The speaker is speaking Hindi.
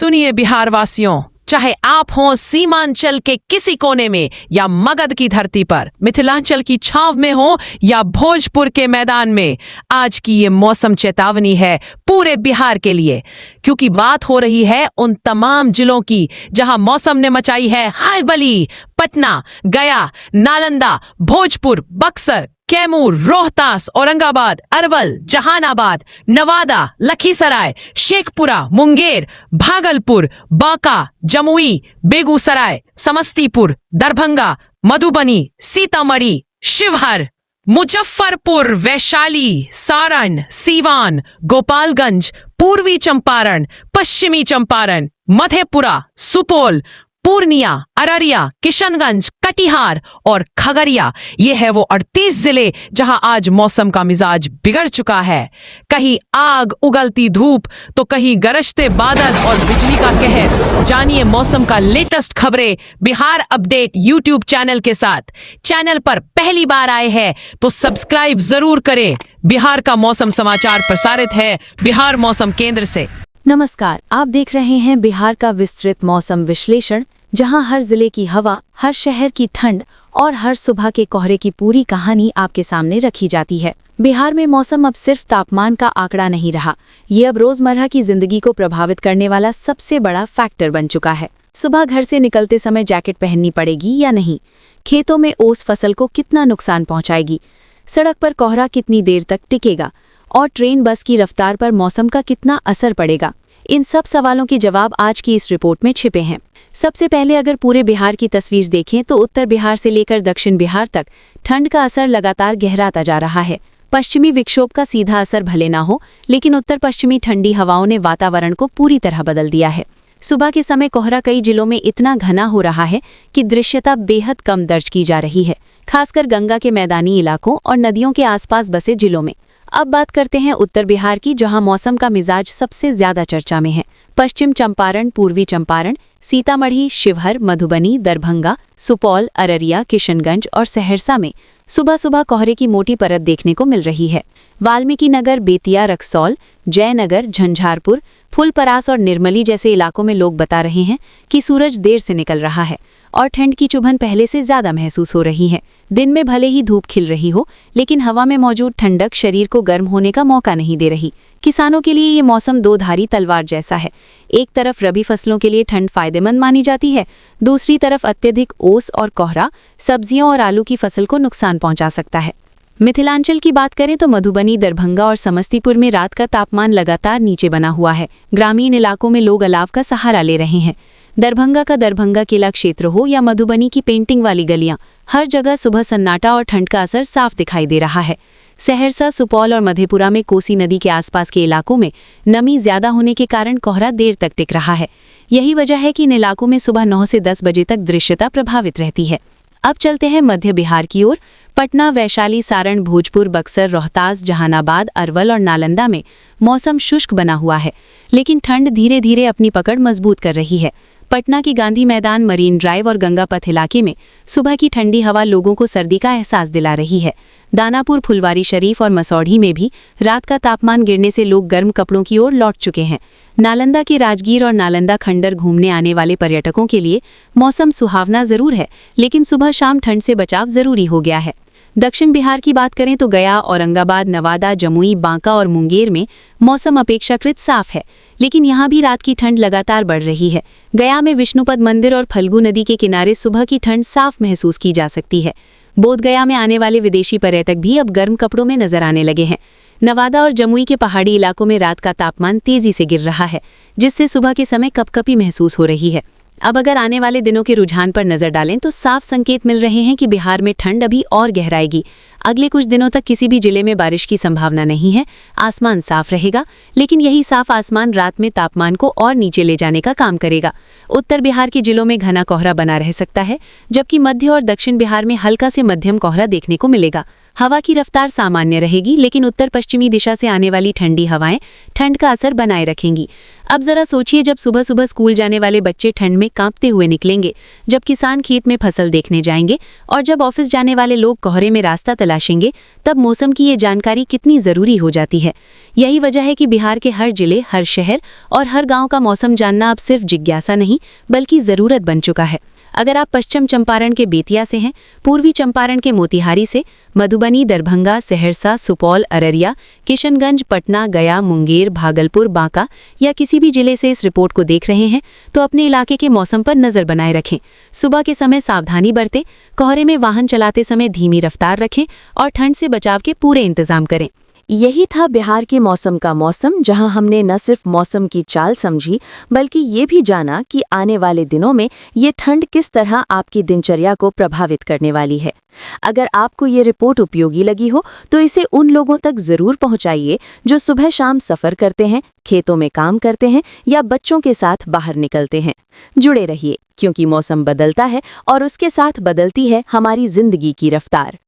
सुनिए बिहार वासियों, चाहे आप हों सीमांचल के किसी कोने में या मगध की धरती पर, मिथिलांचल की छाव में हो या भोजपुर के मैदान में, आज की ये मौसम चेतावनी है पूरे बिहार के लिए, क्योंकि बात हो रही है उन तमाम जिलों की जहां मौसम ने मचाई है हलबली। पटना, गया, नालंदा, भोजपुर, बक्सर, कैमूर, रोहतास, औरंगाबाद, अरवल, जहानाबाद, नवादा, लखीसराय, शेखपुरा, मुंगेर, भागलपुर, बांका, जमुई, बेगूसराय, समस्तीपुर, दरभंगा, मधुबनी, सीतामढ़ी, शिवहर, मुजफ्फरपुर, वैशाली, सारण, सीवान, गोपालगंज, पूर्वी चंपारण, पश्चिमी चंपारण, मधेपुरा, सुपौल, पूर्णिया, अररिया, किशनगंज, कटिहार और खगड़िया, ये है वो 38 जिले जहां आज मौसम का मिजाज बिगड़ चुका है। कहीं आग उगलती धूप तो कहीं गरजते बादल और बिजली का कहर। जानिए मौसम का लेटेस्ट खबरें बिहार अपडेट यूट्यूब चैनल के साथ। चैनल पर पहली बार आए हैं तो सब्सक्राइब जरूर करें। बिहार का मौसम समाचार प्रसारित है बिहार मौसम केंद्र से। नमस्कार, आप देख रहे हैं बिहार का विस्तृत मौसम विश्लेषण, जहां हर जिले की हवा, हर शहर की ठंड और हर सुबह के कोहरे की पूरी कहानी आपके सामने रखी जाती है। बिहार में मौसम अब सिर्फ तापमान का आंकड़ा नहीं रहा, ये अब रोजमर्रा की जिंदगी को प्रभावित करने वाला सबसे बड़ा फैक्टर बन चुका है। सुबह घर से निकलते समय जैकेट पहननी पड़ेगी या नहीं, खेतों में ओस फसल को कितना नुकसान पहुंचाएगी, सड़क पर कोहरा कितनी देर तक टिकेगा और ट्रेन बस की रफ्तार पर मौसम का कितना असर पड़ेगा, इन सब सवालों के जवाब आज की इस रिपोर्ट में छिपे हैं। सबसे पहले अगर पूरे बिहार की तस्वीर देखें तो उत्तर बिहार से लेकर दक्षिण बिहार तक ठंड का असर लगातार गहराता जा रहा है। पश्चिमी विक्षोभ का सीधा असर भले ना हो, लेकिन उत्तर पश्चिमी ठंडी हवाओं ने वातावरण को पूरी तरह बदल दिया है। सुबह के समय कोहरा कई जिलों में इतना घना हो रहा है कि दृश्यता बेहद कम दर्ज की जा रही है, खासकर गंगा के मैदानी इलाकों और नदियों के आसपास बसे जिलों में। अब बात करते हैं उत्तर बिहार की, जहां मौसम का मिजाज सबसे ज्यादा चर्चा में है। पश्चिम चंपारण, पूर्वी चंपारण, सीतामढ़ी, शिवहर, मधुबनी, दरभंगा, सुपौल, अररिया, किशनगंज और सहरसा में सुबह सुबह कोहरे की मोटी परत देखने को मिल रही है। वाल्मीकि नगर, बेतिया, रक्सौल, जयनगर, झंझारपुर, फुलपरास और निर्मली जैसे इलाकों में लोग बता रहे हैं कि सूरज देर से निकल रहा है और ठंड की चुभन पहले से ज्यादा महसूस हो रही है। दिन में भले ही धूप खिल रही हो, लेकिन हवा में मौजूद ठंडक शरीर को गर्म होने का मौका नहीं दे रही। किसानों के लिए ये मौसम दो धारी तलवार जैसा है। एक तरफ रबी फसलों के लिए ठंड फायदेमंद मानी जाती है, दूसरी तरफ अत्यधिक ओस और कोहरा सब्जियों और आलू की फसल को नुकसान पहुंचा सकता है। मिथिलांचल की बात करें तो मधुबनी, दरभंगा और समस्तीपुर में रात का तापमान लगातार नीचे बना हुआ है। ग्रामीण इलाकों में लोग अलाव का सहारा ले रहे हैं। दरभंगा का दरभंगा किला क्षेत्र हो या मधुबनी की पेंटिंग वाली गलियां, हर जगह सुबह सन्नाटा और ठंड का असर साफ दिखाई दे रहा है। सहरसा, सुपौल और मधेपुरा में कोसी नदी के आसपास के इलाकों में नमी ज्यादा होने के कारण कोहरा देर तक टिक रहा है। यही वजह है कि इन इलाकों में सुबह 9 से 10 बजे तक दृश्यता प्रभावित रहती है। अब चलते हैं मध्य बिहार की ओर। पटना, वैशाली, सारण, भोजपुर, बक्सर, रोहतास, जहानाबाद, अरवल और नालंदा में मौसम शुष्क बना हुआ है, लेकिन ठंड धीरे धीरे अपनी पकड़ मजबूत कर रही है। पटना की गांधी मैदान, मरीन ड्राइव और गंगा पथ इलाके में सुबह की ठंडी हवा लोगों को सर्दी का एहसास दिला रही है। दानापुर, फुलवारी शरीफ और मसौढ़ी में भी रात का तापमान गिरने से लोग गर्म कपड़ों की ओर लौट चुके हैं। नालंदा के राजगीर और नालंदा खंडर घूमने आने वाले पर्यटकों के लिए मौसम सुहावना जरूर है, लेकिन सुबह शाम ठंड से बचाव जरूरी हो गया है। दक्षिण बिहार की बात करें तो गया, औरंगाबाद, नवादा, जमुई, बांका और मुंगेर में मौसम अपेक्षाकृत साफ है, लेकिन यहाँ भी रात की ठंड लगातार बढ़ रही है। गया में विष्णुपद मंदिर और फल्गु नदी के किनारे सुबह की ठंड साफ महसूस की जा सकती है। बोधगया में आने वाले विदेशी पर्यटक भी अब गर्म कपड़ों में नजर आने लगे हैं। नवादा और जमुई के पहाड़ी इलाकों में रात का तापमान तेजी से गिर रहा है, जिससे सुबह के समय कपकपी महसूस हो रही है। अब अगर आने वाले दिनों के रुझान पर नजर डालें तो साफ संकेत मिल रहे हैं कि बिहार में ठंड अभी और गहराएगी। अगले कुछ दिनों तक किसी भी जिले में बारिश की संभावना नहीं है। आसमान साफ रहेगा, लेकिन यही साफ आसमान रात में तापमान को और नीचे ले जाने का काम करेगा। उत्तर बिहार के जिलों में घना कोहरा बना रह सकता है, जबकि मध्य और दक्षिण बिहार में हल्का से मध्यम कोहरा देखने को मिलेगा। हवा की रफ्तार सामान्य रहेगी, लेकिन उत्तर पश्चिमी दिशा से आने वाली ठंडी हवाएं ठंड का असर बनाए रखेंगी। अब जरा सोचिए, जब सुबह सुबह स्कूल जाने वाले बच्चे ठंड में कांपते हुए निकलेंगे, जब किसान खेत में फसल देखने जाएंगे और जब ऑफिस जाने वाले लोग कोहरे में रास्ता तलाशेंगे, तब मौसम की ये जानकारी कितनी जरूरी हो जाती है। यही वजह है कि बिहार के हर जिले, हर शहर और हर गांव का मौसम जानना अब सिर्फ जिज्ञासा नहीं बल्कि जरूरत बन चुका है। अगर आप पश्चिम चंपारण के बेतिया से हैं, पूर्वी चंपारण के मोतिहारी से, मधुबनी, दरभंगा, सहरसा, सुपौल, अररिया, किशनगंज, पटना, गया, मुंगेर, भागलपुर, बांका या किसी भी जिले से इस रिपोर्ट को देख रहे हैं, तो अपने इलाके के मौसम पर नजर बनाए रखें। सुबह के समय सावधानी बरतें, कोहरे में वाहन चलाते समय धीमी रफ्तार रखें और ठंड से बचाव के पूरे इंतजाम करें। यही था बिहार के मौसम का मौसम, जहां हमने न सिर्फ मौसम की चाल समझी बल्कि ये भी जाना कि आने वाले दिनों में ये ठंड किस तरह आपकी दिनचर्या को प्रभावित करने वाली है। अगर आपको ये रिपोर्ट उपयोगी लगी हो तो इसे उन लोगों तक जरूर पहुंचाइए जो सुबह शाम सफर करते हैं, खेतों में काम करते हैं या बच्चों के साथ बाहर निकलते हैं। जुड़े रहिए, क्योंकि मौसम बदलता है और उसके साथ बदलती है हमारी जिंदगी की रफ्तार।